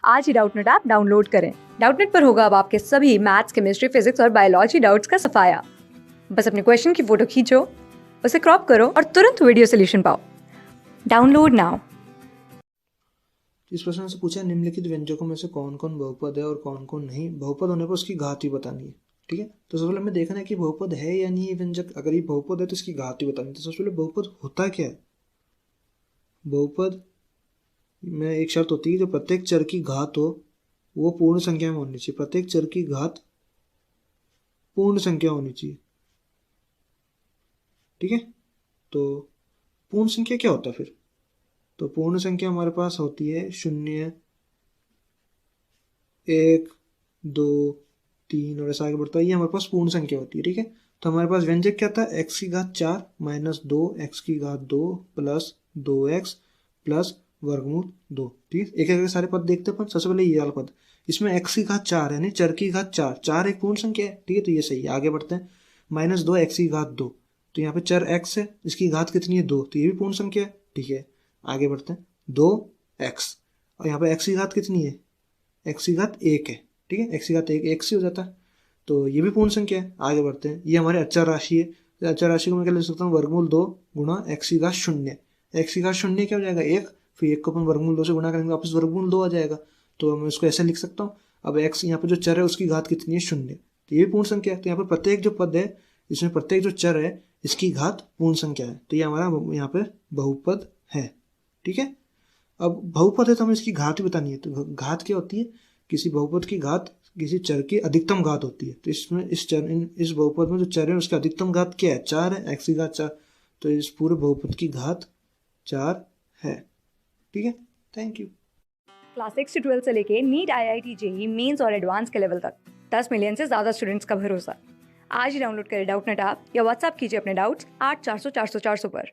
आज ही Doubtnut app download करें। Doubtnut पर होगा अब आपके सभी मैथ्स, केमिस्ट्री, फिजिक्स और बायोलॉजी डाउट्स का सफाया। बस अपने क्वेश्चन की फोटो खींचो, उसे क्रॉप करो और तुरंत वीडियो सोल्यूशन पाओ। Download now. इस प्रश्न से पूछा निम्नलिखित व्यंजकों में से कौन कौन बहुपद है और कौन कौन नहीं। बहुपद होने पर उसकी घात ही बतानी है। ठीक है, तो सबसे पहले हमें देखना है कि बहुपद है या नहीं ये व्यंजक। अगर ये बहुपद है तो इसकी घात ही बतानी है। तो सबसे पहले बहुपद होता क्या है। बहुपद में एक शर्त होती है जो प्रत्येक चर की घात हो वो पूर्ण संख्या में होनी चाहिए। प्रत्येक चर की घात पूर्ण संख्या होनी चाहिए। ठीक है, तो पूर्ण संख्या क्या होता है फिर। तो पूर्ण संख्या हमारे पास होती है 0, 1, 2, 3 और ऐसा आगे बढ़ता है। ये हमारे पास पूर्ण संख्या होती है। ठीक है, तो हमारे पास व्यंजक क्या था, x की घात 4 माइनस 2 x की घात 2 प्लस 2x प्लस वर्गमूल 2। ठीक है, एक एक सारे पद देखते हैं अपन। सबसे पहले ये वाला पद, इसमें x की घात 4 यानी चर की घात 4, 4 एक पूर्ण संख्या है। ठीक है, तो ये सही है। आगे बढ़ते हैं, माइनस 2 x की घात 2, तो यहाँ पे चर x है, इसकी घात कितनी है 2, तो ये भी पूर्ण संख्या है। ठीक है, आगे बढ़ते हैं, 2x और यहाँ पे x की घात कितनी है, x की घात 1 है। ठीक है, x की घात 1 1 से हो जाता है, तो ये भी पूर्ण संख्या है। आगे बढ़ते हैं, ये हमारे अचर राशि है। तो अचर राशि को मैं क्या लिख सकता हूँ, वर्गमूल 2 गुणा x की घात 0। x की घात 0 क्या हो जाएगा 1, फिर 1 को अपन वर्गमूल 2 से गुणा करेंगे वापस वर्गमूल 2 आ जाएगा। तो मैं इसको ऐसे लिख सकता हूँ। अब x यहाँ पे जो चर है उसकी घात कितनी है 0, तो ये भी पूर्ण संख्या है। तो यहाँ पर प्रत्येक जो पद है इसमें प्रत्येक जो चर है इसकी घात पूर्ण संख्या है। तो ये हमारा यहाँ पे बहुपद है। ठीक है, अब बहुपद है तो हमें इसकी घात ही बतानी है। तो घात क्या होती है, किसी बहुपद की घात किसी चर की अधिकतम घात होती है। तो इसमें इस बहुपद में जो चर है उसकी अधिकतम घात क्या है, 4 है, x की घात 4। तो इस पूरे बहुपद की घात 4 है। ठीक है, थैंक यू। क्लास 6 से 12 से लेके नीट, IIT, जेईई मेंस और एडवांस के लेवल तक 10 मिलियन से ज्यादा स्टूडेंट्स का भरोसा। आज ही डाउनलोड करें डाउटनेट ऐप या व्हाट्सएप कीजिए अपने डाउट्स 8400 400 400 पर।